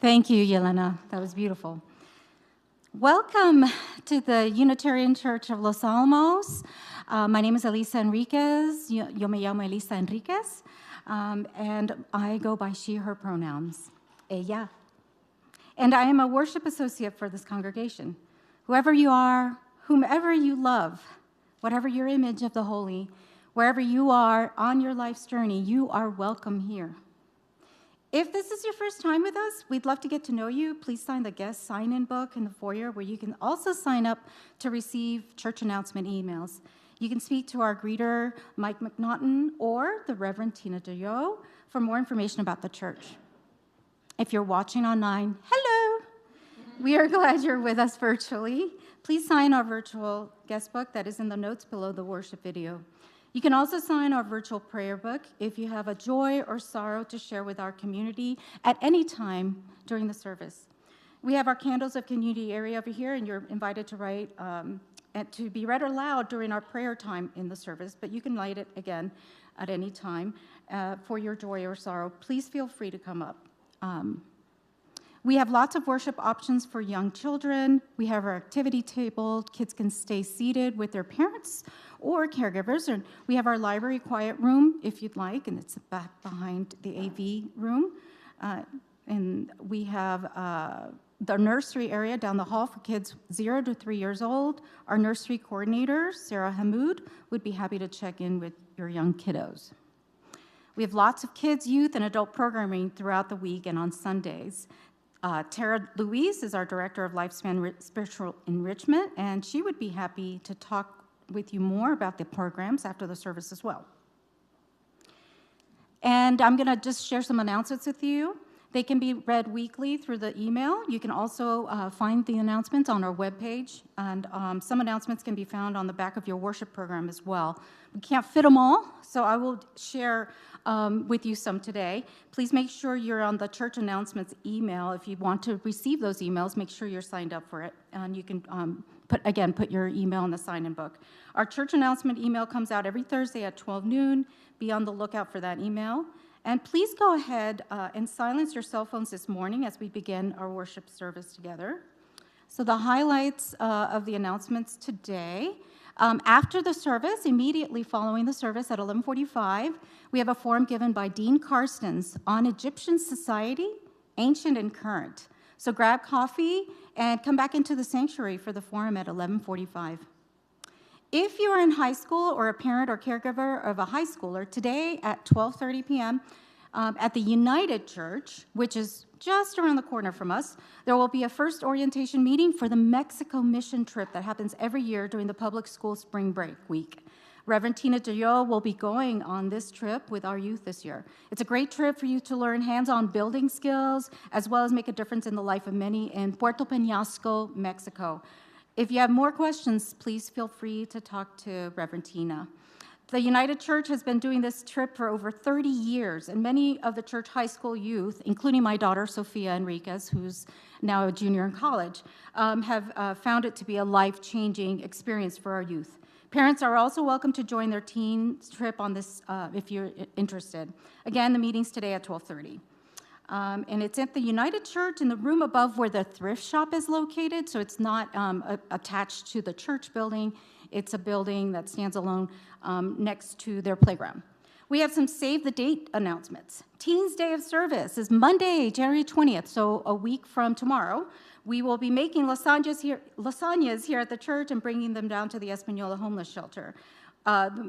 Thank you, Yelena. That was beautiful. Welcome to the Unitarian Church of Los Alamos. My name is Elisa Enriquez. Yo me llamo Elisa Enriquez, and I go by she, her pronouns, ella. And I am a worship associate for this congregation. Whoever you are, whomever you love, whatever your image of the holy, wherever you are on your life's journey, you are welcome here. If this is your first time with us, we'd love to get to know you. Please sign the guest sign-in book in the foyer, where you can also sign up to receive church announcement emails. You can speak to our greeter, Mike McNaughton, or the Reverend Tina DeYoe for more information about the church. If you're watching online, hello! We are glad you're with us virtually. Please sign our virtual guest book that is in the notes below the worship video. You can also sign our virtual prayer book if you have a joy or sorrow to share with our community at any time during the service. We have our candles of community area over here, and you're invited to write and to be read aloud during our prayer time in the service, but you can light it again at any time for your joy or sorrow. Please feel free to come up. We have lots of worship options for young children. We have our activity table. Kids can stay seated with their parents or caregivers. And we have our library quiet room, if you'd like, and it's back behind the AV room. And we have the nursery area down the hall for kids 0 to 3 years old. Our nursery coordinator, Sarah Hamoud, would be happy to check in with your young kiddos. We have lots of kids, youth, and adult programming throughout the week and on Sundays. Terra Louise is our Director of Lifespan Spiritual Enrichment, and she would be happy to talk with you more about the programs after the service as well. And I'm going to just share some announcements with you. They can be read weekly through the email. You can also find the announcements on our webpage, and some announcements can be found on the back of your worship program as well. We can't fit them all, so I will share with you some today. Please make sure you're on the church announcements email. If you want to receive those emails, make sure you're signed up for it, and you can put your email in the sign-in book. Our church announcement email comes out every Thursday at 12 noon. Be on the lookout for that email. And please go ahead and silence your cell phones this morning as we begin our worship service together. So the highlights of the announcements today. After the service, immediately following the service at 11:45, we have a forum given by Dean Carstens on Egyptian society, ancient and current. So grab coffee and come back into the sanctuary for the forum at 11:45. If you are in high school or a parent or caregiver of a high schooler, today at 12:30 p.m. At the United Church, which is just around the corner from us, there will be a first orientation meeting for the Mexico mission trip that happens every year during the public school spring break week. Reverend Tina DeYoe will be going on this trip with our youth this year. It's a great trip for you to learn hands-on building skills, as well as make a difference in the life of many in Puerto Peñasco, Mexico. If you have more questions, please feel free to talk to Reverend Tina. The United Church has been doing this trip for over 30 years, and many of the church high school youth, including my daughter, Sophia Enriquez, who's now a junior in college, have found it to be a life-changing experience for our youth. Parents are also welcome to join their teen trip on this if you're interested. Again, the meeting's today at 12:30. And it's at the United Church in the room above where the thrift shop is located, so it's not attached to the church building. It's a building that stands alone next to their playground. We have some save the date announcements. Teens Day of Service is Monday, January 20th, so a week from tomorrow. We will be making lasagnas here at the church and bringing them down to the Espanola homeless shelter.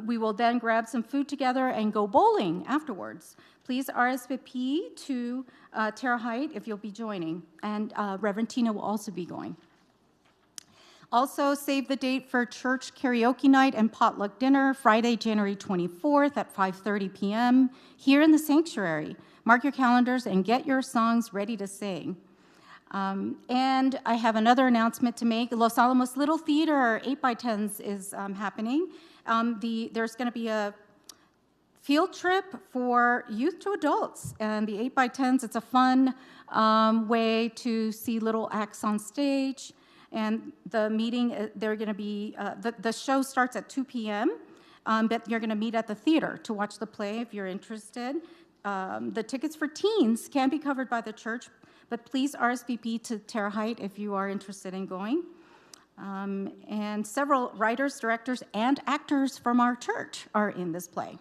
We will then grab some food together and go bowling afterwards. Please RSVP to Terra Hite if you'll be joining, and Reverend Tina will also be going. Also, save the date for church karaoke night and potluck dinner, Friday, January 24th at 5:30 p.m. here in the sanctuary. Mark your calendars and get your songs ready to sing. And I have another announcement to make. Los Alamos Little Theater 8x10s is happening. There's going to be a field trip for youth to adults, and the 8x10s, it's a fun way to see little acts on stage. And the meeting, they're going to be, the show starts at 2 p.m., but you're going to meet at the theater to watch the play if you're interested. The tickets for teens can be covered by the church, But please RSVP to Terra Hite if you are interested in going. And several writers, directors, and actors from our church are in this play.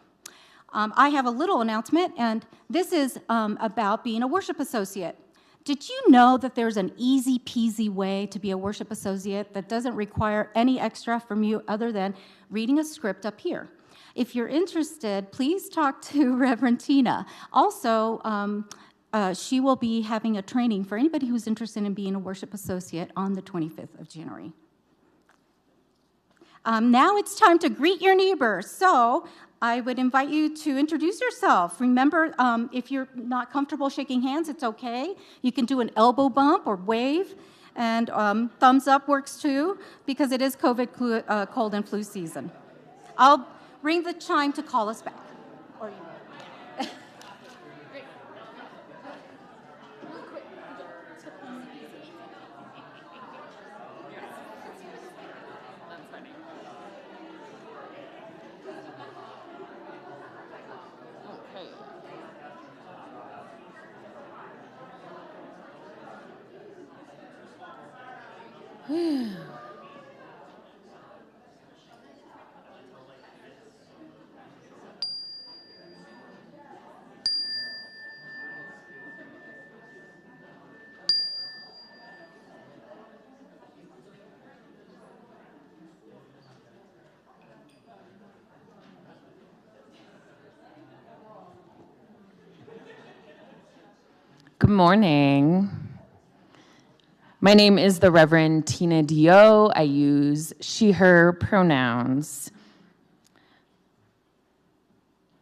I have a little announcement, and this is about being a worship associate. Did you know that there's an easy peasy way to be a worship associate that doesn't require any extra from you other than reading a script up here? If you're interested, please talk to Reverend Tina. Also, she will be having a training for anybody who's interested in being a worship associate on the 25th of January. Now it's time to greet your neighbor. So I would invite you to introduce yourself. Remember, if you're not comfortable shaking hands, it's okay. You can do an elbow bump or wave, and thumbs up works too, because it is COVID cold and flu season. I'll ring the chime to call us back. Or you. Good morning. My name is the Reverend Tina DeYoe. I use she, her pronouns.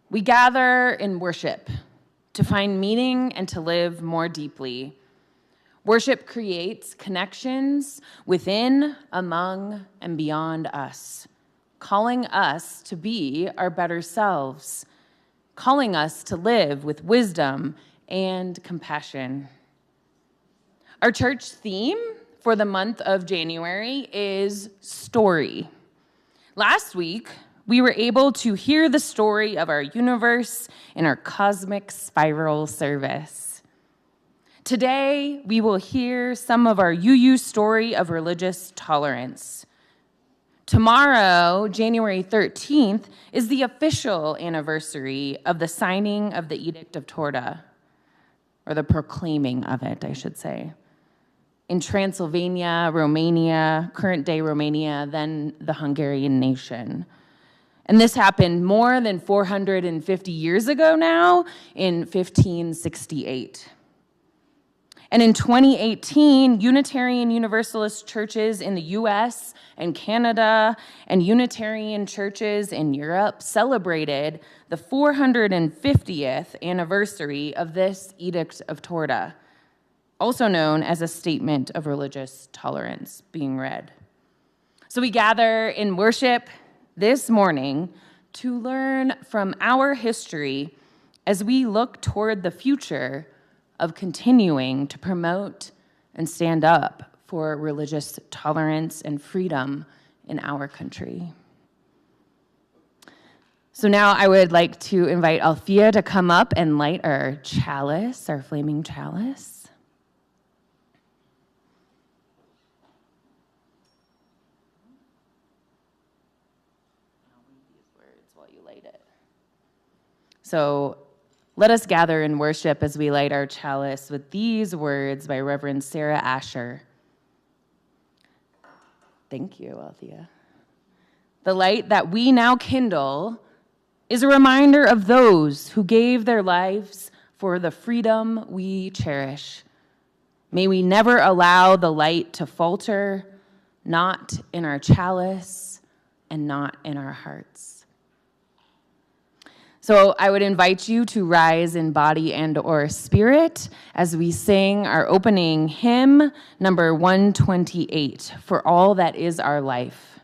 We gather in worship to find meaning and to live more deeply. Worship creates connections within, among, and beyond us, calling us to be our better selves, calling us to live with wisdom and compassion. Our church theme for the month of January is story. Last week, we were able to hear the story of our universe in our cosmic spiral service. Today, we will hear some of our UU story of religious tolerance. Tomorrow, January 13th, is the official anniversary of the signing of the Edict of Torda, or the proclaiming of it, I should say, in Transylvania, Romania, current-day Romania, then the Hungarian nation. And this happened more than 450 years ago now, in 1568. And in 2018, Unitarian Universalist churches in the US and Canada and Unitarian churches in Europe celebrated the 450th anniversary of this Edict of Torda, also known as a statement of religious tolerance, being read. So we gather in worship this morning to learn from our history as we look toward the future of continuing to promote and stand up for religious tolerance and freedom in our country. So now I would like to invite Althea to come up and light our chalice, our flaming chalice. I'll read these words while you light it. So let us gather in worship as we light our chalice with these words by Reverend Sarah Asher. Thank you, Althea. The light that we now kindle is a reminder of those who gave their lives for the freedom we cherish. May we never allow the light to falter, not in our chalice and not in our hearts. So I would invite you to rise in body and or spirit as we sing our opening hymn, number 128, For All That Is Our Life.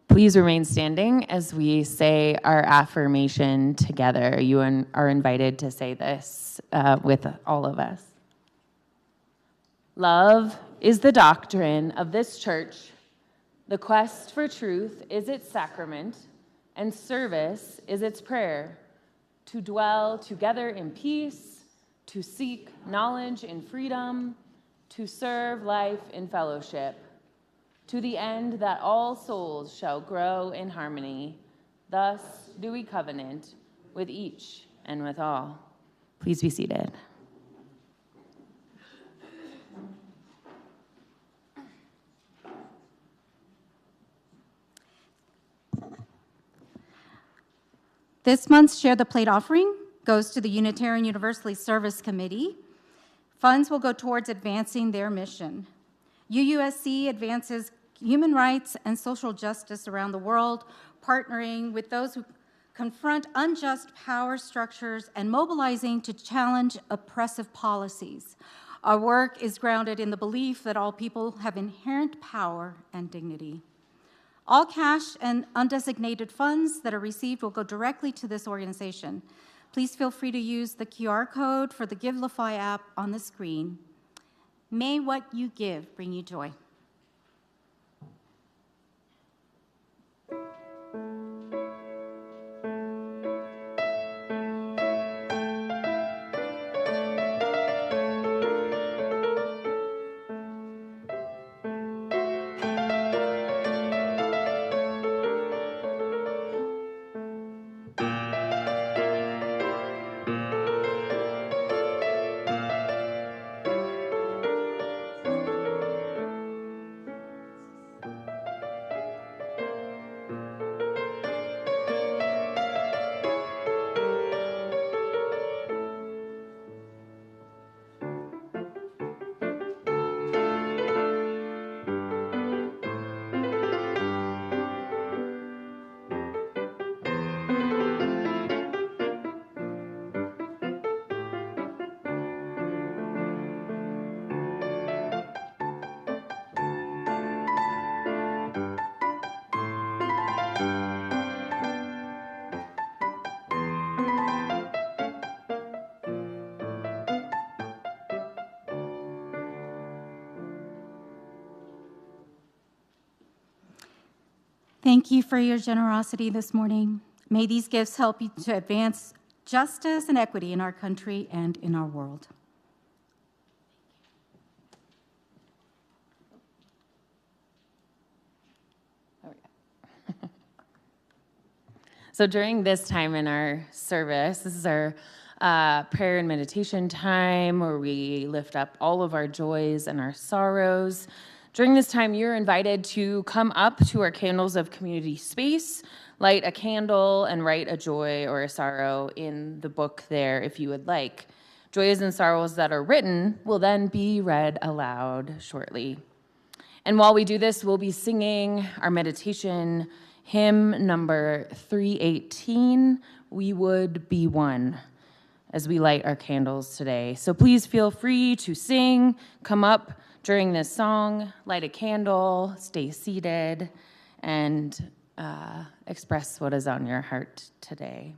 Please remain standing as we say our affirmation together. You are invited to say this with all of us. Love is the doctrine of this church. The quest for truth is its sacrament, and service is its prayer. To dwell together in peace, to seek knowledge in freedom, to serve life in fellowship, to the end that all souls shall grow in harmony. Thus do we covenant with each and with all. Please be seated. This month's Share the Plate offering goes to the Unitarian Universalist Service Committee. Funds will go towards advancing their mission. UUSC advances human rights and social justice around the world, partnering with those who confront unjust power structures and mobilizing to challenge oppressive policies. Our work is grounded in the belief that all people have inherent power and dignity. All cash and undesignated funds that are received will go directly to this organization. Please feel free to use the QR code for the Givelify app on the screen. May what you give bring you joy. Thank you for your generosity this morning. May these gifts help you to advance justice and equity in our country and in our world. So during this time in our service, this is our prayer and meditation time where we lift up all of our joys and our sorrows. During this time, you're invited to come up to our candles of community space, light a candle, and write a joy or a sorrow in the book there if you would like. Joys and sorrows that are written will then be read aloud shortly. And while we do this, we'll be singing our meditation hymn number 318, We Would Be One, as we light our candles today. So please feel free to sing, come up during this song, light a candle, stay seated, and express what is on your heart today.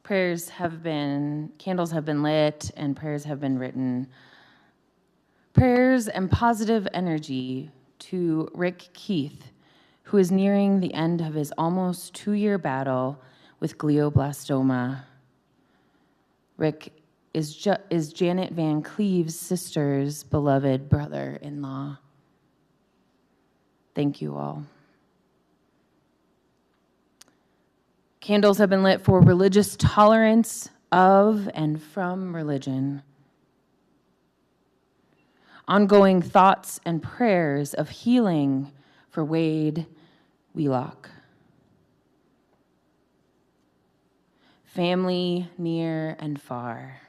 Candles have been lit, and prayers have been written. Prayers and positive energy to Rick Keith, who is nearing the end of his almost 2-year battle with glioblastoma. Rick is Janet Van Cleve's sister's beloved brother-in-law. Thank you all. Candles have been lit for religious tolerance of and from religion. Ongoing thoughts and prayers of healing for Wade Wheelock. Family near and far.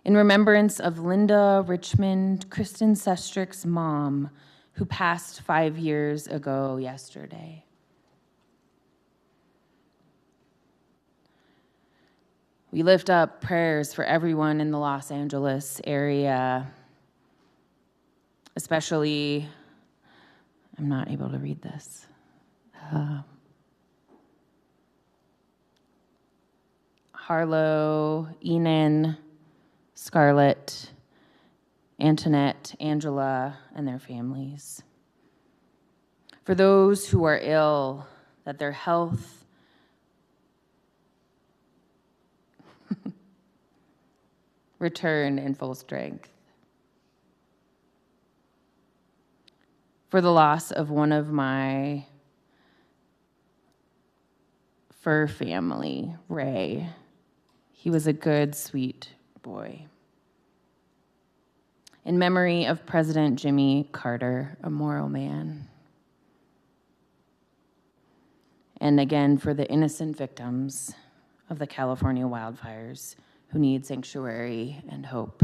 In remembrance of Linda Richmond, Kristen Sestrick's mom, who passed 5 years ago yesterday. We lift up prayers for everyone in the Los Angeles area, especially, I'm not able to read this. Harlow, Enan, Scarlett, Antoinette, Angela, and their families. For those who are ill, that their health return in full strength. For the loss of one of my fur family, Ray. He was a good, sweet boy. In memory of President Jimmy Carter, a moral man. And again, for the innocent victims of the California wildfires who need sanctuary and hope.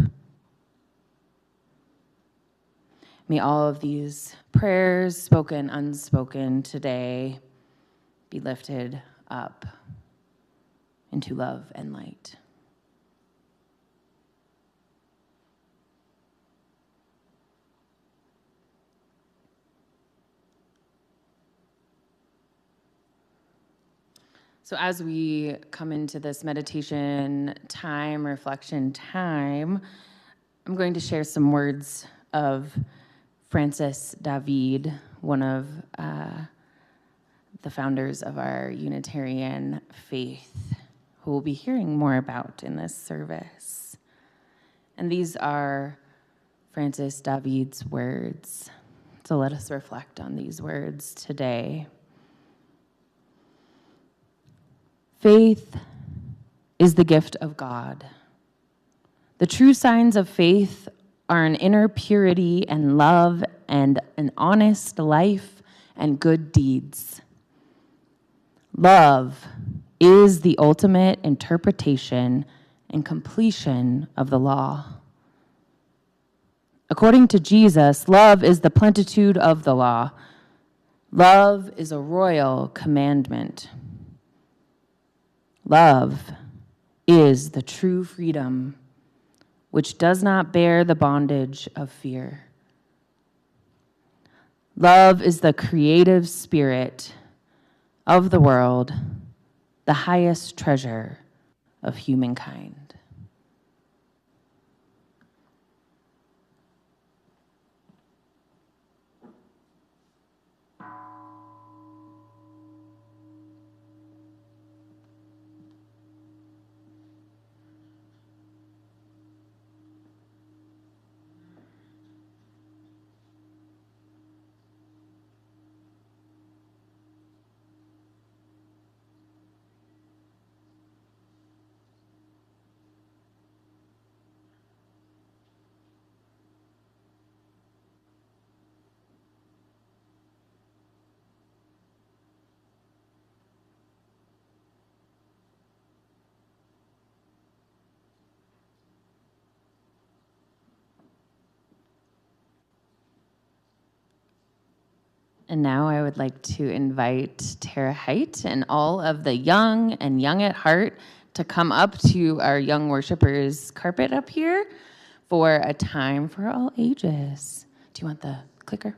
May all of these prayers, spoken, unspoken, today be lifted up into love and light. So as we come into this meditation time, reflection time, I'm going to share some words of Francis David, one of the founders of our Unitarian faith, who we'll be hearing more about in this service. And these are Francis David's words. So let us reflect on these words today. Faith is the gift of God. The true signs of faith are an inner purity and love and an honest life and good deeds. Love is the ultimate interpretation and completion of the law. According to Jesus, love is the plenitude of the law. Love is a royal commandment. Love is the true freedom which does not bear the bondage of fear. Love is the creative spirit of the world, the highest treasure of humankind. And now I would like to invite Terra Hite and all of the young and young at heart to come up to our young worshipers carpet up here for a time for all ages. Do you want the clicker?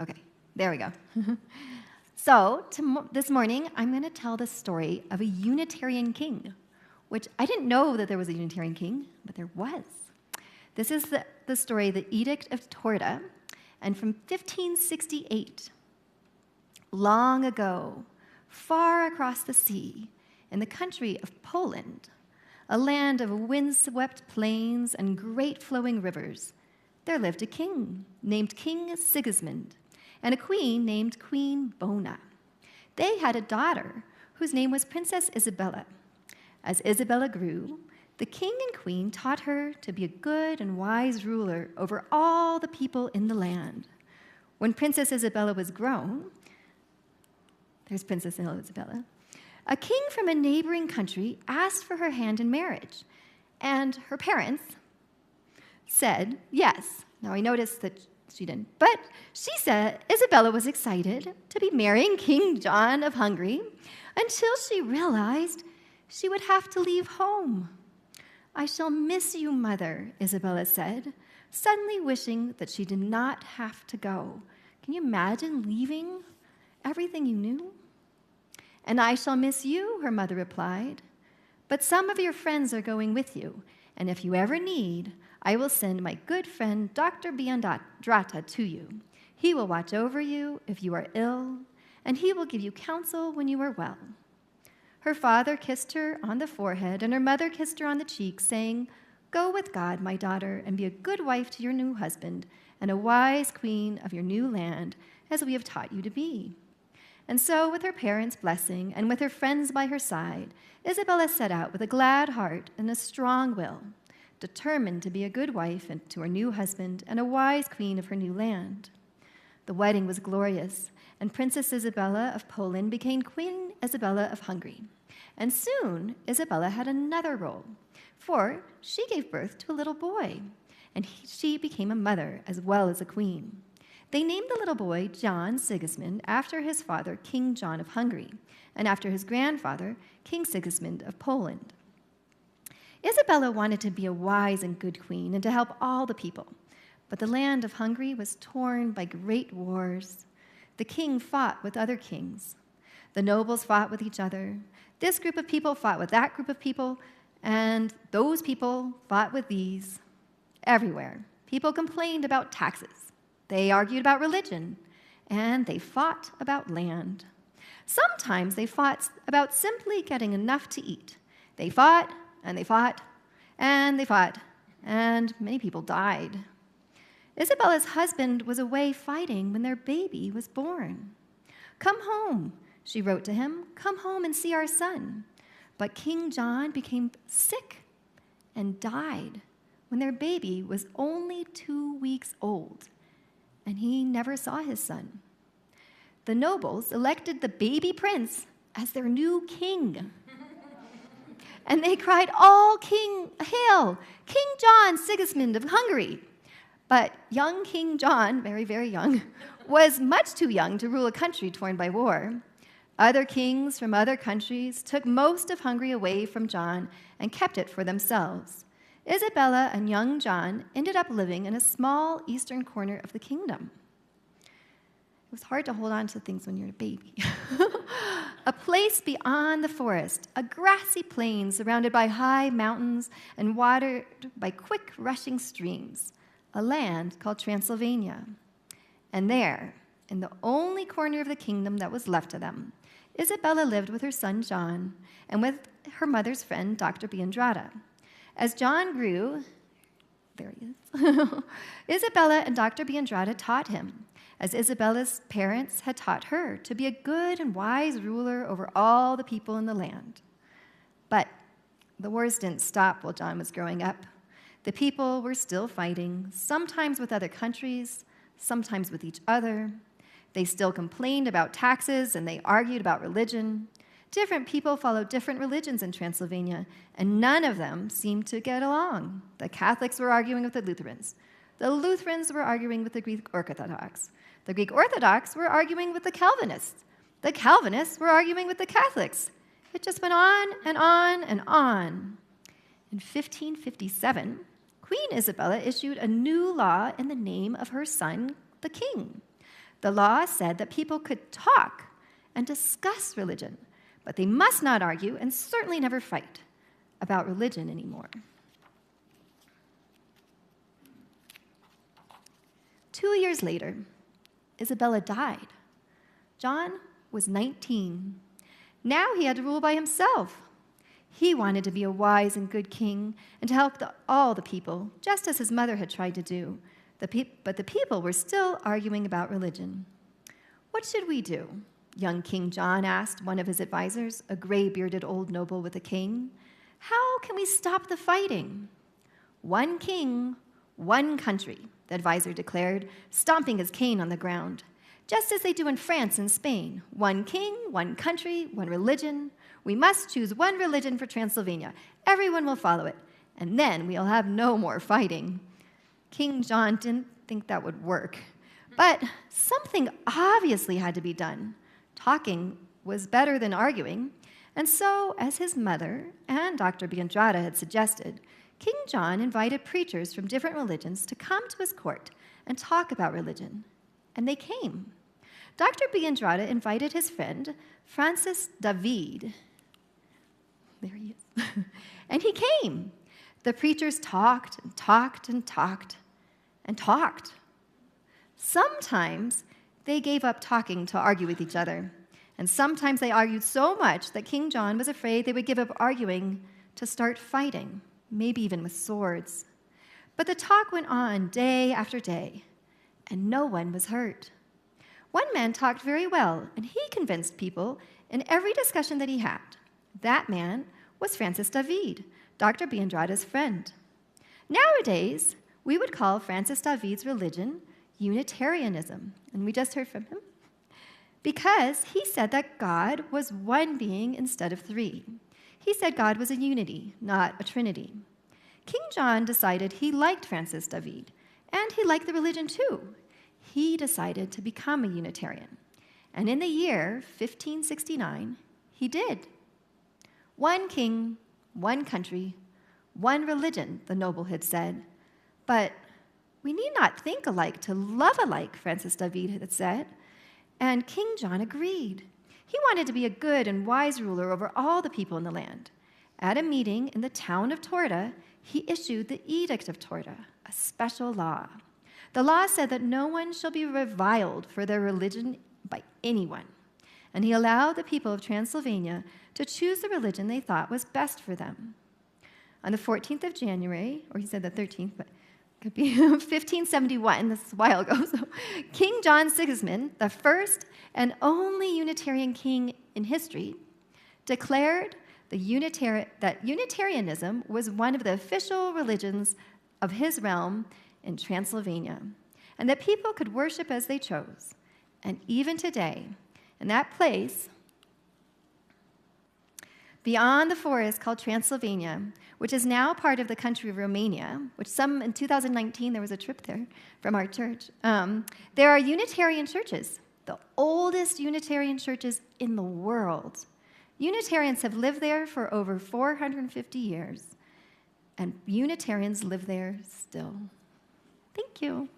Okay, there we go. So this morning, I'm going to tell the story of a Unitarian king, which I didn't know that there was a Unitarian king, but there was. This is the story, the Edict of Torda, and from 1568. Long ago, far across the sea, in the country of Poland, a land of windswept plains and great flowing rivers, there lived a king named King Sigismund and a queen named Queen Bona. They had a daughter whose name was Princess Isabella. As Isabella grew, the king and queen taught her to be a good and wise ruler over all the people in the land. When Princess Isabella was grown, there's Princess Isabella, a king from a neighboring country asked for her hand in marriage, and her parents said yes. Now, I noticed that she didn't, but she said Isabella was excited to be marrying King John of Hungary until she realized she would have to leave home. "I shall miss you, mother," Isabella said, suddenly wishing that she did not have to go. Can you imagine leaving everything you knew? "And I shall miss you," her mother replied. "But some of your friends are going with you, and if you ever need, I will send my good friend Dr. Begnaud to you. He will watch over you if you are ill, and he will give you counsel when you are well." Her father kissed her on the forehead, and her mother kissed her on the cheek, saying, "Go with God, my daughter, and be a good wife to your new husband, and a wise queen of your new land, as we have taught you to be." And so, with her parents' blessing and with her friends by her side, Isabella set out with a glad heart and a strong will, determined to be a good wife to her new husband and a wise queen of her new land. The wedding was glorious, and Princess Isabella of Poland became Queen Isabella of Hungary. And soon, Isabella had another role, for she gave birth to a little boy, and she became a mother as well as a queen. They named the little boy John Sigismund after his father, King John of Hungary, and after his grandfather, King Sigismund of Poland. Isabella wanted to be a wise and good queen and to help all the people, but the land of Hungary was torn by great wars. The king fought with other kings. The nobles fought with each other. This group of people fought with that group of people, and those people fought with these. Everywhere, people complained about taxes. They argued about religion, and they fought about land. Sometimes they fought about simply getting enough to eat. They fought, and they fought, and they fought, and many people died. Isabella's husband was away fighting when their baby was born. "Come home," she wrote to him. "Come home and see our son." But King John became sick and died when their baby was only 2 weeks old, and he never saw his son. The nobles elected the baby prince as their new king. And they cried, "All king, hail, King John Sigismund of Hungary." But young King John, very, very young, was much too young to rule a country torn by war. Other kings from other countries took most of Hungary away from John and kept it for themselves. Isabella and young John ended up living in a small eastern corner of the kingdom. It was hard to hold on to things when you're a baby. A place beyond the forest, a grassy plain surrounded by high mountains and watered by quick rushing streams, a land called Transylvania. And there, in the only corner of the kingdom that was left to them, Isabella lived with her son John and with her mother's friend, Dr. Begnaud. As John grew, there he is, Isabella and Dr. Begnaud taught him, as Isabella's parents had taught her, to be a good and wise ruler over all the people in the land. But the wars didn't stop while John was growing up. The people were still fighting, sometimes with other countries, sometimes with each other. They still complained about taxes, and they argued about religion. Different people followed different religions in Transylvania, and none of them seemed to get along. The Catholics were arguing with the Lutherans. The Lutherans were arguing with the Greek Orthodox. The Greek Orthodox were arguing with the Calvinists. The Calvinists were arguing with the Catholics. It just went on and on and on. In 1557, Queen Isabella issued a new law in the name of her son, the king. The law said that people could talk and discuss religion, but they must not argue and certainly never fight about religion anymore. 2 years later, Isabella died. John was 19. Now he had to rule by himself. He wanted to be a wise and good king and to help all the people, just as his mother had tried to do. But the people were still arguing about religion. "What should we do?" young King John asked one of his advisors, a gray-bearded old noble with a cane. "How can we stop the fighting?" "One king, one country," the advisor declared, stomping his cane on the ground. "Just as they do in France and Spain. One king, one country, one religion. We must choose one religion for Transylvania. Everyone will follow it, and then we'll have no more fighting." King John didn't think that would work, but something obviously had to be done. Talking was better than arguing, and so, as his mother and Dr. Begnaud had suggested, King John invited preachers from different religions to come to his court and talk about religion, and they came. Dr. Begnaud invited his friend, Francis David. There he is. And he came. The preachers talked and talked and talked and talked. Sometimes they gave up talking to argue with each other, and sometimes they argued so much that King John was afraid they would give up arguing to start fighting, maybe even with swords. But the talk went on day after day, and no one was hurt. One man talked very well, and he convinced people in every discussion that he had. That man was Francis David, Dr. Begnaud's friend. Nowadays, we would call Francis David's religion Unitarianism, and we just heard from him, because he said that God was one being instead of three. He said God was a unity, not a trinity. King John decided he liked Francis David, and he liked the religion too. He decided to become a Unitarian, and in the year 1569, he did. "One king, one country, one religion," the noble had said. "But we need not think alike to love alike," Francis David had said. And King John agreed. He wanted to be a good and wise ruler over all the people in the land. At a meeting in the town of Torda, he issued the Edict of Torda, a special law. The law said that no one shall be reviled for their religion by anyone. And he allowed the people of Transylvania to choose the religion they thought was best for them. On the 14th of January, or he said the 13th, but it could be 1571, this is a while ago, so King John Sigismund, the first and only Unitarian king in history, declared that Unitarianism was one of the official religions of his realm in Transylvania, and that people could worship as they chose. And even today, in that place, beyond the forest called Transylvania, which is now part of the country of Romania, in 2019, there was a trip there from our church, there are Unitarian churches, the oldest Unitarian churches in the world. Unitarians have lived there for over 450 years, and Unitarians live there still. Thank you.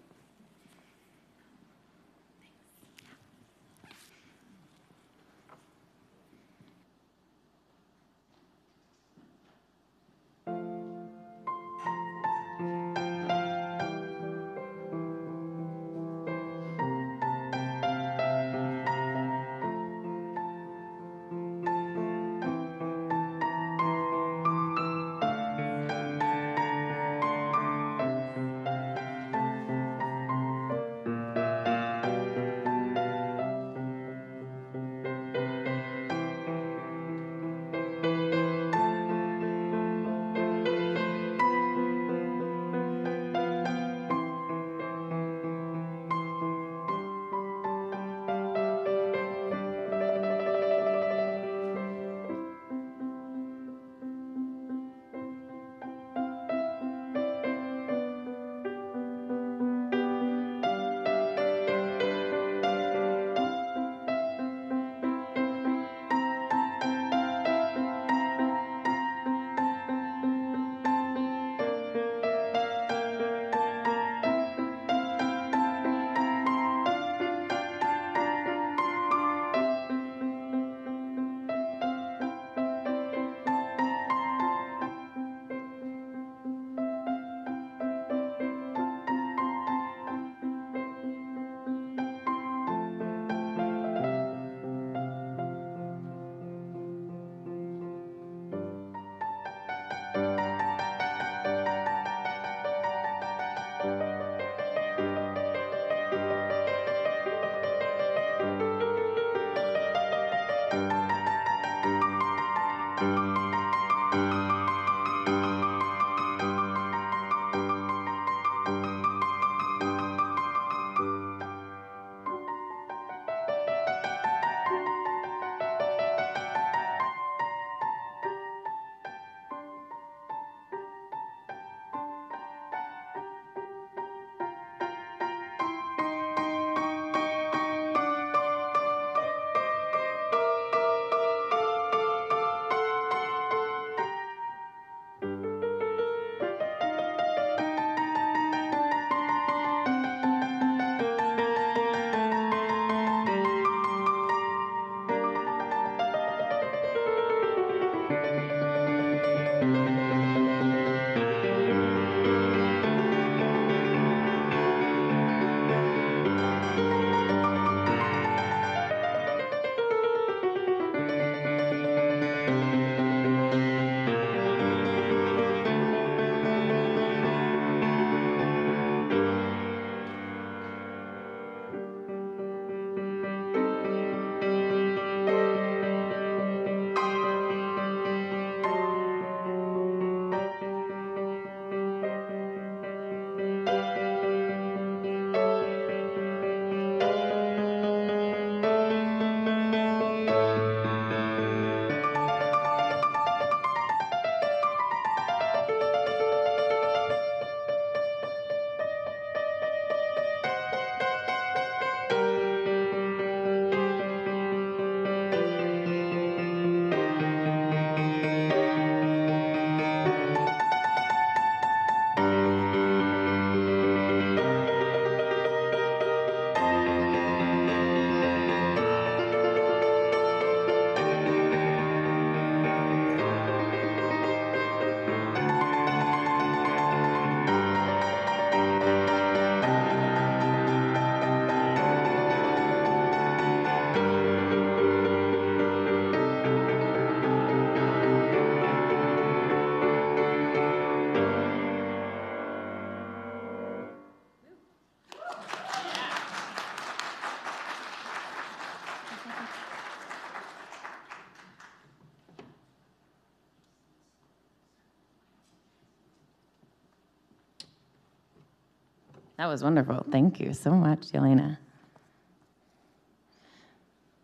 That was wonderful. Thank you so much, Yelena.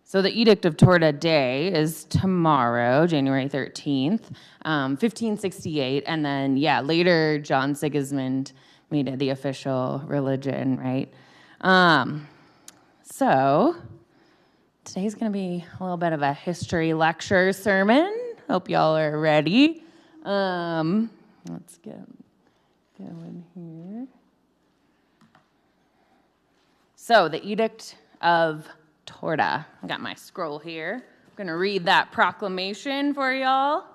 So the Edict of Torda Day is tomorrow, January 13th, 1568. And then, later John Sigismund made it the official religion, right? So today's going to be a little bit of a history lecture sermon. Hope y'all are ready. Let's get going here. So the Edict of Torda. I got my scroll here. I'm going to read that proclamation for y'all.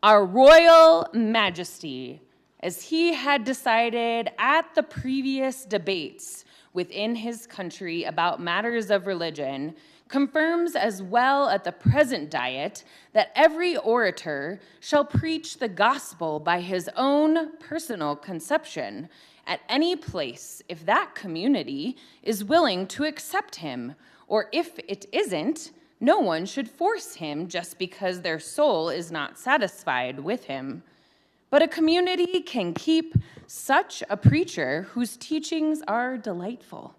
Our Royal Majesty, as he had decided at the previous debates within his country about matters of religion, confirms as well at the present diet that every orator shall preach the gospel by his own personal conception at any place if that community is willing to accept him, or if it isn't, no one should force him just because their soul is not satisfied with him. But a community can keep such a preacher whose teachings are delightful.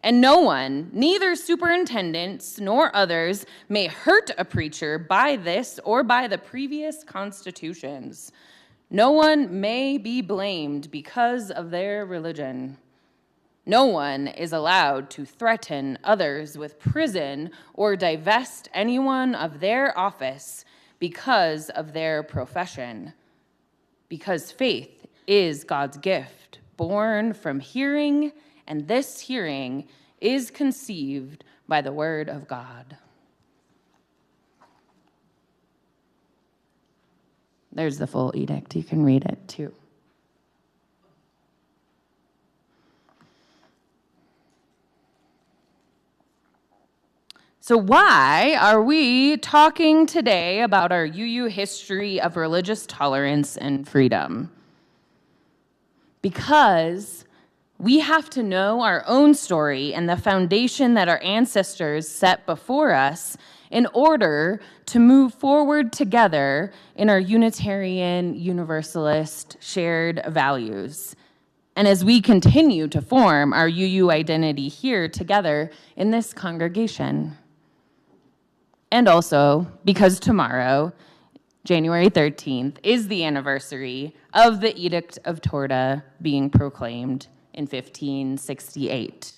And no one, neither superintendents nor others, may hurt a preacher by this or by the previous constitutions. No one may be blamed because of their religion. No one is allowed to threaten others with prison or divest anyone of their office because of their profession. Because faith is God's gift, born from hearing, and this hearing is conceived by the word of God. There's the full edict. You can read it too. So why are we talking today about our UU history of religious tolerance and freedom? Because we have to know our own story and the foundation that our ancestors set before us in order to move forward together in our Unitarian Universalist shared values. And as we continue to form our UU identity here together in this congregation. And also because tomorrow, January 13th, is the anniversary of the Edict of Torda being proclaimed in 1568.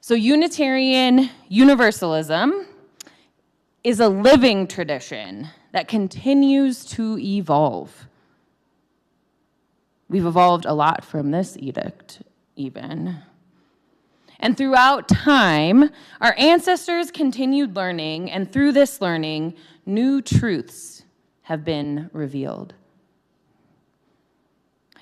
So Unitarian Universalism is a living tradition that continues to evolve. We've evolved a lot from this edict, even. And throughout time, our ancestors continued learning, and through this learning, new truths have been revealed.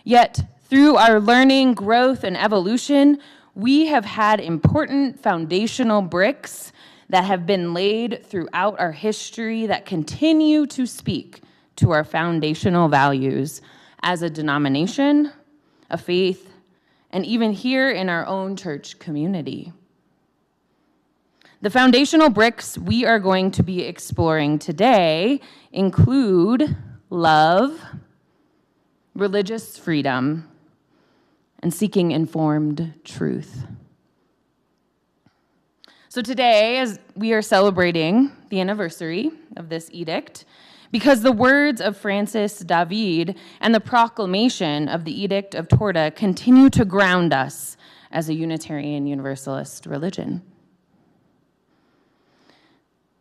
Yet, through our learning, growth, and evolution, we have had important foundational bricks that have been laid throughout our history that continue to speak to our foundational values as a denomination, a faith, and even here in our own church community. The foundational bricks we are going to be exploring today include love, religious freedom, and seeking informed truth. So today, as we are celebrating the anniversary of this edict, because the words of Francis David and the proclamation of the Edict of Torda continue to ground us as a Unitarian Universalist religion.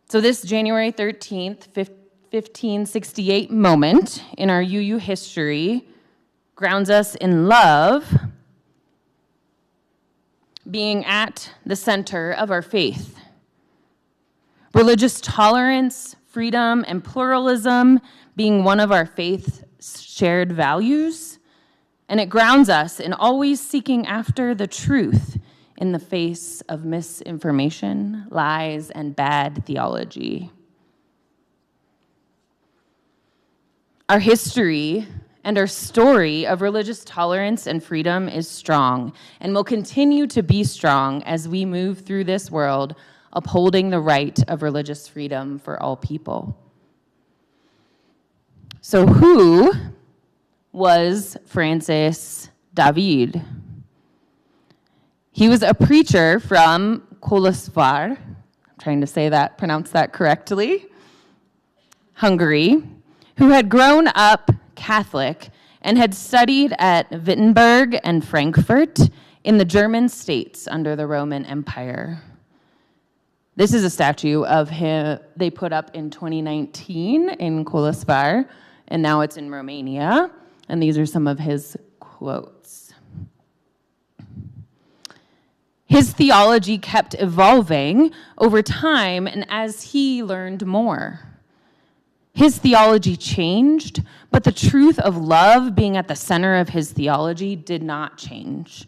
So this January 13th, 1568 moment in our UU history grounds us in love, being at the center of our faith. Religious tolerance, freedom, and pluralism being one of our faith's shared values, and it grounds us in always seeking after the truth in the face of misinformation, lies, and bad theology. Our history and our story of religious tolerance and freedom is strong and will continue to be strong as we move through this world upholding the right of religious freedom for all people. So who was Francis David. He was a preacher from Kolozsvár, I'm trying to pronounce that correctly, Hungary, who had grown up Catholic and had studied at Wittenberg and Frankfurt in the German states under the Roman Empire. This is a statue of him they put up in 2019 in Kolozsvár, and now it's in Romania, and these are some of his quotes. His theology kept evolving over time and as he learned more. His theology changed, but the truth of love being at the center of his theology did not change.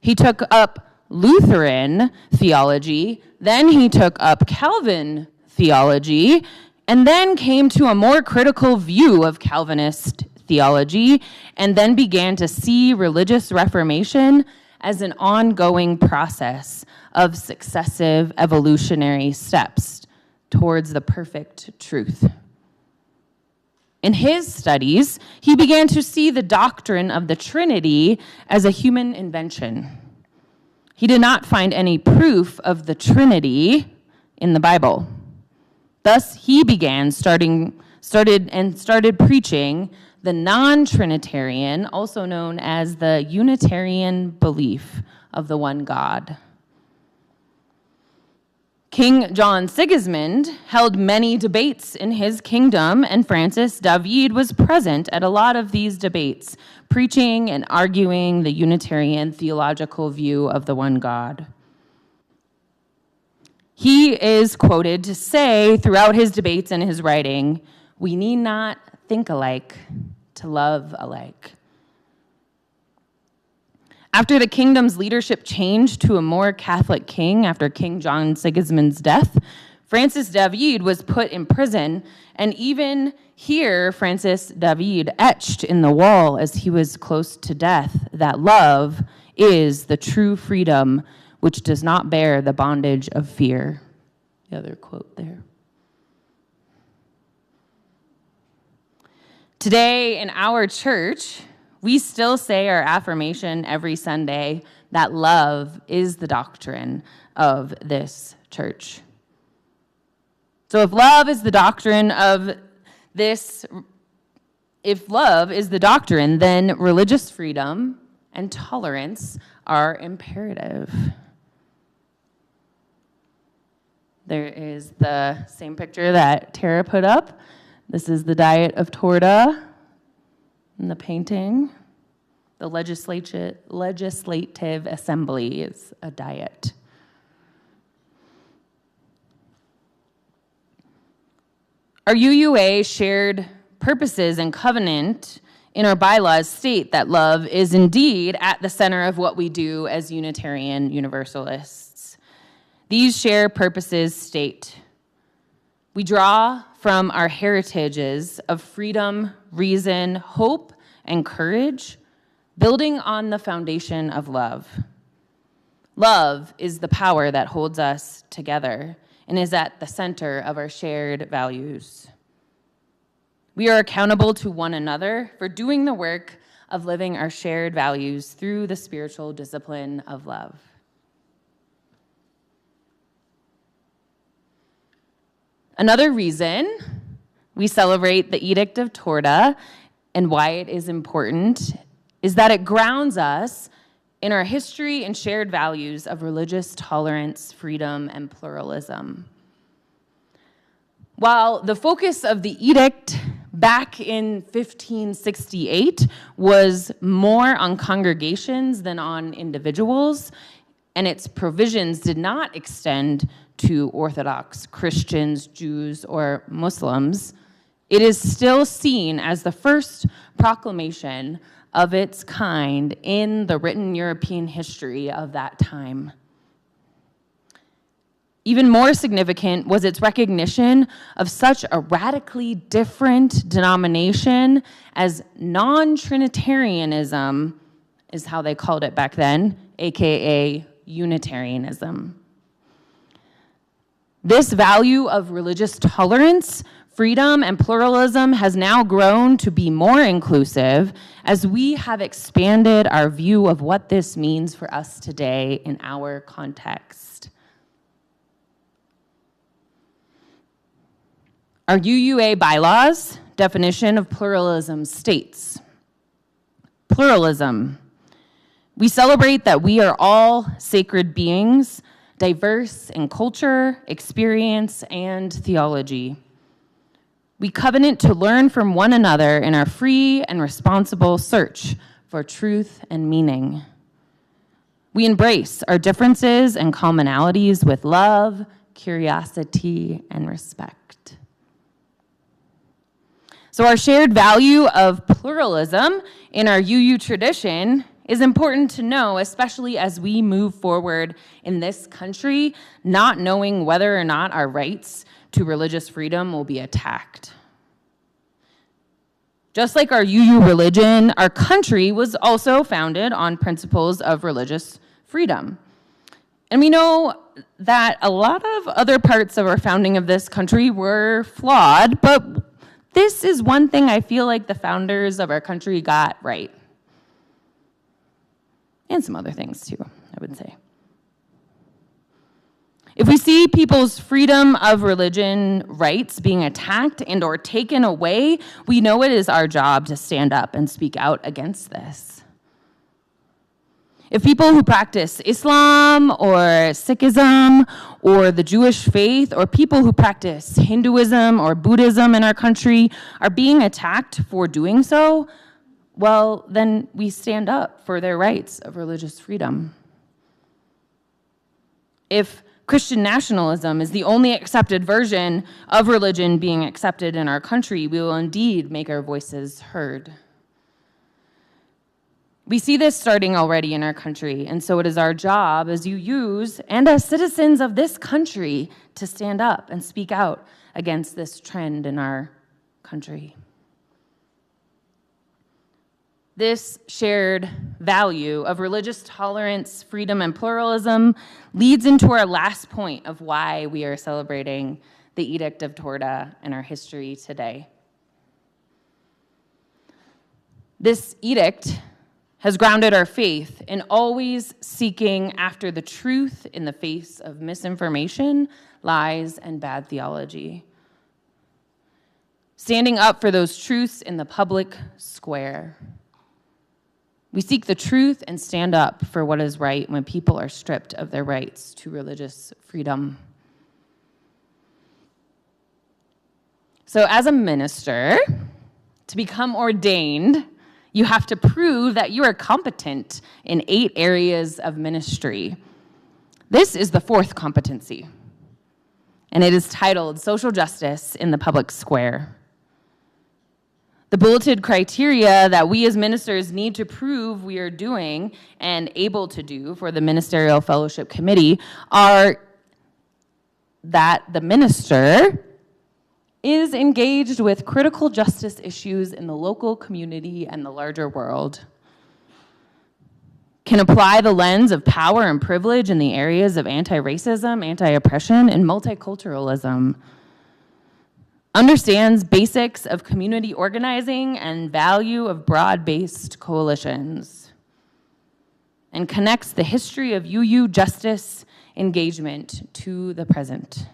He took up Lutheran theology, then he took up Calvin theology, and then came to a more critical view of Calvinist theology, and then began to see religious reformation as an ongoing process of successive evolutionary steps towards the perfect truth. In his studies, he began to see the doctrine of the Trinity as a human invention. He did not find any proof of the Trinity in the Bible. Thus, he started preaching the non-Trinitarian, also known as the Unitarian belief of the one God. King John Sigismund held many debates in his kingdom, and Francis David was present at a lot of these debates, preaching and arguing the Unitarian theological view of the one God. He is quoted to say throughout his debates and his writing, "We need not think alike to love alike." After the kingdom's leadership changed to a more Catholic king after King John Sigismund's death, Francis David was put in prison, and even here, Francis David etched in the wall as he was close to death that love is the true freedom which does not bear the bondage of fear. The other quote there. Today in our church, we still say our affirmation every Sunday that love is the doctrine of this church. So if love is the doctrine, then religious freedom and tolerance are imperative. There is the same picture that Terra put up. This is the Edict of Torda in the painting. The legislative assembly is a diet. Our UUA shared purposes and covenant in our bylaws state that love is indeed at the center of what we do as Unitarian Universalists. These shared purposes state, we draw from our heritages of freedom, reason, hope, and courage, building on the foundation of love. Love is the power that holds us together and is at the center of our shared values. We are accountable to one another for doing the work of living our shared values through the spiritual discipline of love. Another reason we celebrate the Edict of Torda and why it is important is that it grounds us in our history and shared values of religious tolerance, freedom, and pluralism. While the focus of the edict back in 1568 was more on congregations than on individuals, and its provisions did not extend to Orthodox Christians, Jews, or Muslims, it is still seen as the first proclamation of its kind in the written European history of that time. Even more significant was its recognition of such a radically different denomination as non-Trinitarianism, is how they called it back then, aka Unitarianism. This value of religious tolerance, freedom, and pluralism has now grown to be more inclusive as we have expanded our view of what this means for us today in our context. Our UUA bylaws definition of pluralism states, pluralism. We celebrate that we are all sacred beings, diverse in culture, experience, and theology. We covenant to learn from one another in our free and responsible search for truth and meaning. We embrace our differences and commonalities with love, curiosity, and respect. So our shared value of pluralism in our UU tradition is important to know, especially as we move forward in this country, not knowing whether or not our rights to religious freedom will be attacked. Just like our UU religion, our country was also founded on principles of religious freedom. And we know that a lot of other parts of our founding of this country were flawed, but this is one thing I feel like the founders of our country got right. And some other things too, I would say. If we see people's freedom of religion rights being attacked and or taken away, we know it is our job to stand up and speak out against this. If people who practice Islam or Sikhism or the Jewish faith or people who practice Hinduism or Buddhism in our country are being attacked for doing so, well, then we stand up for their rights of religious freedom. If Christian nationalism is the only accepted version of religion being accepted in our country, we will indeed make our voices heard. We see this starting already in our country, and so it is our job as UUs and as citizens of this country to stand up and speak out against this trend in our country. This shared value of religious tolerance, freedom, and pluralism leads into our last point of why we are celebrating the Edict of Torda in our history today. This edict has grounded our faith in always seeking after the truth in the face of misinformation, lies, and bad theology. Standing up for those truths in the public square. We seek the truth and stand up for what is right when people are stripped of their rights to religious freedom. So as a minister, to become ordained, you have to prove that you are competent in 8 areas of ministry. This is the 4th competency, and it is titled Social Justice in the Public Square. The bulleted criteria that we as ministers need to prove we are doing and able to do for the Ministerial Fellowship Committee are that the minister is engaged with critical justice issues in the local community and the larger world, can apply the lens of power and privilege in the areas of anti-racism, anti-oppression, and multiculturalism, understands basics of community organizing and value of broad-based coalitions, and connects the history of UU justice engagement to the present.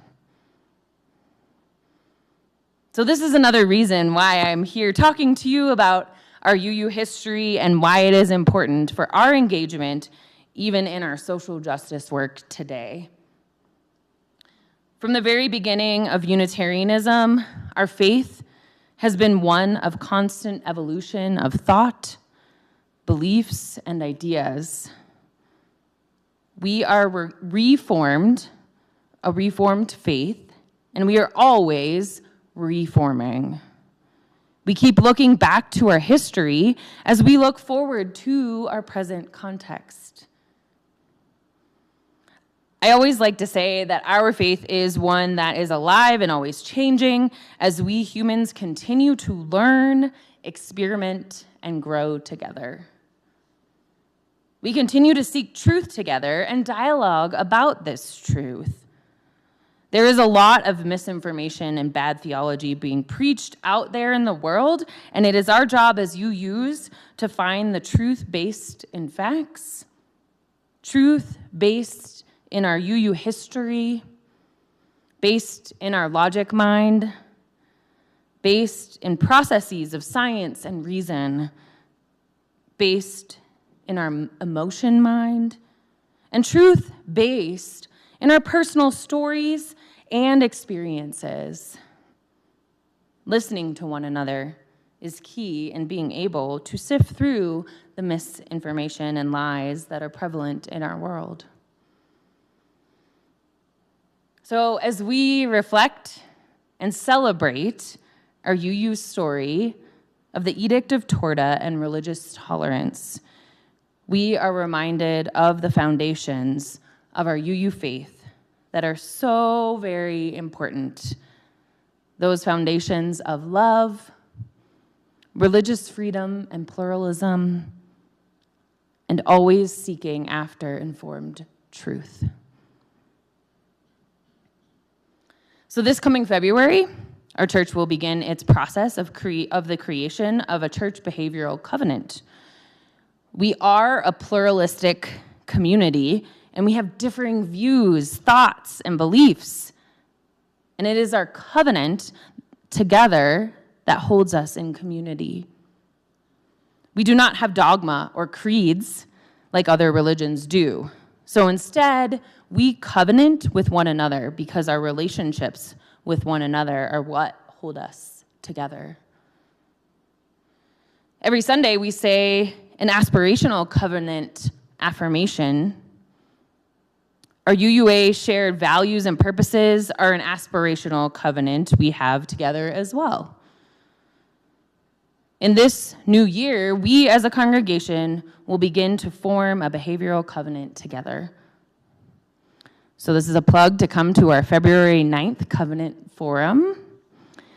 So this is another reason why I'm here talking to you about our UU history and why it is important for our engagement even in our social justice work today. From the very beginning of Unitarianism, our faith has been one of constant evolution of thought, beliefs, and ideas. We are a reformed faith, and we are always reforming. We keep looking back to our history as we look forward to our present context. I always like to say that our faith is one that is alive and always changing as we humans continue to learn, experiment, and grow together. We continue to seek truth together and dialogue about this truth. There is a lot of misinformation and bad theology being preached out there in the world, and it is our job as UUs to find the truth based in facts, truth based in our UU history, based in our logic mind, based in processes of science and reason, based in our emotion mind, and truth based in our personal stories and experiences. Listening to one another is key in being able to sift through the misinformation and lies that are prevalent in our world. So as we reflect and celebrate our UU story of the Edict of Torda and religious tolerance, we are reminded of the foundations of our UU faith that are so very important. Those foundations of love, religious freedom and pluralism, and always seeking after informed truth. So this coming February, our church will begin its process of the creation of a church behavioral covenant. We are a pluralistic community, and we have differing views, thoughts, and beliefs. And it is our covenant together that holds us in community. We do not have dogma or creeds like other religions do. So instead, we covenant with one another because our relationships with one another are what hold us together. Every Sunday, we say an aspirational covenant affirmation. Our UUA shared values and purposes are an aspirational covenant we have together as well. In this new year, we as a congregation will begin to form a behavioral covenant together. So this is a plug to come to our February 9th Covenant Forum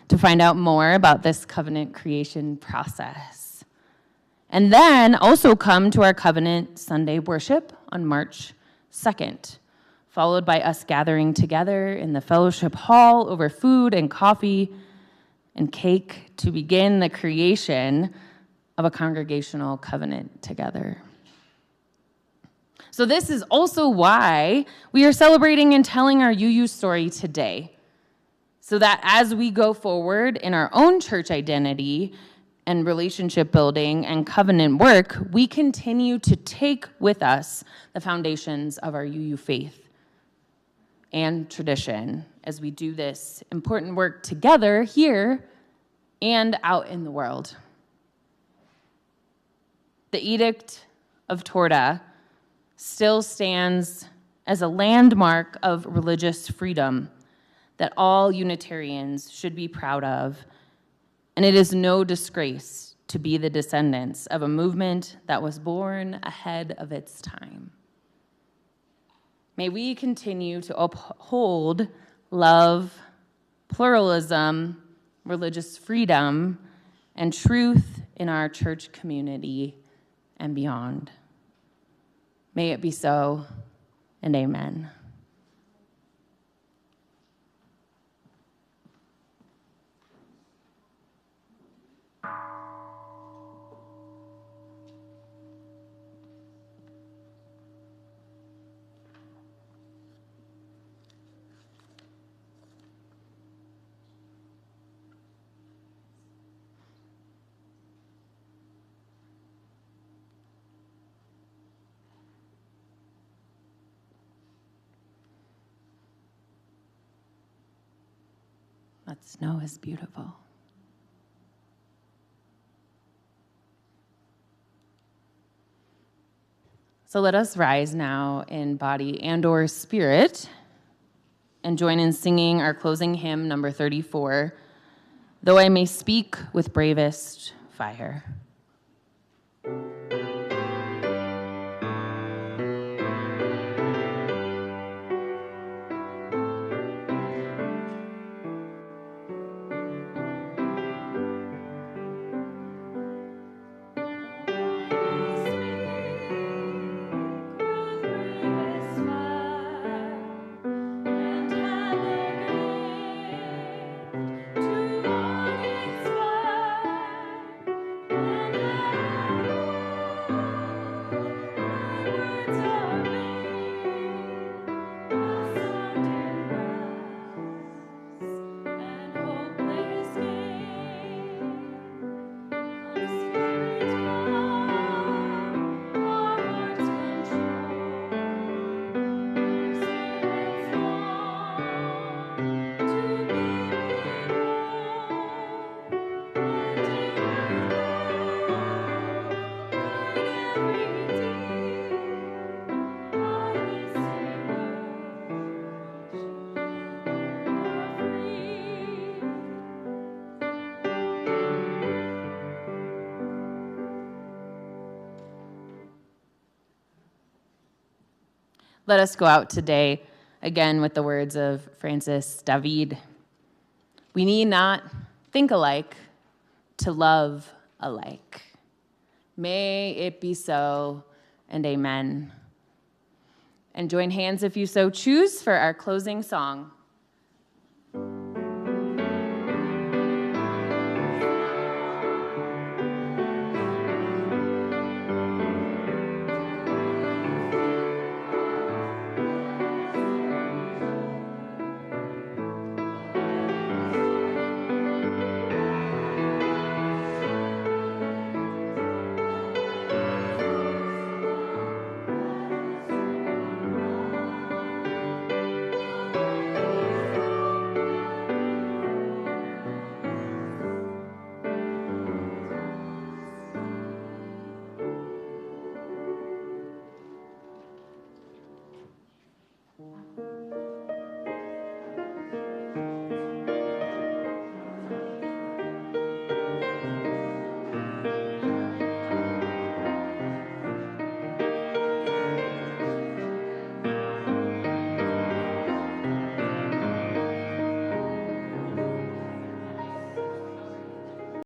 to find out more about this covenant creation process. And then also come to our Covenant Sunday worship on March 2nd, followed by us gathering together in the fellowship hall over food and coffee and cake to begin the creation of a congregational covenant together. So this is also why we are celebrating and telling our UU story today, so that as we go forward in our own church identity and relationship building and covenant work, we continue to take with us the foundations of our UU faith and tradition as we do this important work together here and out in the world. The Edict of Torda still stands as a landmark of religious freedom that all Unitarians should be proud of, and it is no disgrace to be the descendants of a movement that was born ahead of its time. May we continue to uphold love, pluralism, religious freedom, and truth in our church community and beyond. May it be so, and amen. That snow is beautiful. So let us rise now in body and/or spirit and join in singing our closing hymn, number 34, Though I May Speak with Bravest Fire. And Let us go out today, again with the words of Francis David. We need not think alike to love alike. May it be so, and amen. And join hands if you so choose for our closing song.